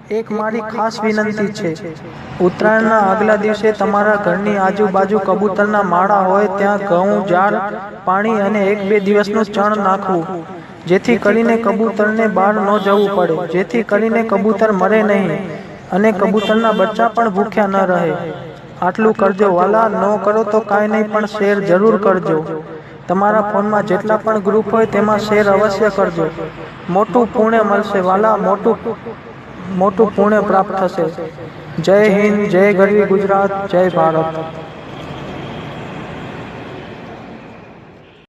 એક મારી ખાસ વિનંતી છે, ઉત્તરાયણના આગલા દિવસે તમારા ઘરની આજુબાજુ કબૂતરના માળા હોય ત્યાં ઘઉં, ઝાડ, પાણી અને 1-2 દિવસનું ચણ નાખવું, જેથી કરીને કબૂતરને બહાર ન જવું પડે, જેથી કરીને કબૂતર મરે નહીં અને કબૂતરના બચ્ચા પણ ભૂખ્યા ન રહે. આટલું કરજો વાલા. ન કરો તો કાંઈ નહીં, પણ શેર જરૂર કરજો. તમારા ફોનમાં જેટલા પણ ગ્રુપ હોય તેમાં શેર અવશ્ય કરજો. મોટું પુણ્ય મળશે વાલા, મોટું પુણ્ય પ્રાપ્ત થશે. જય હિન્દ, જય ગરવી ગુજરાત, જય ભારત.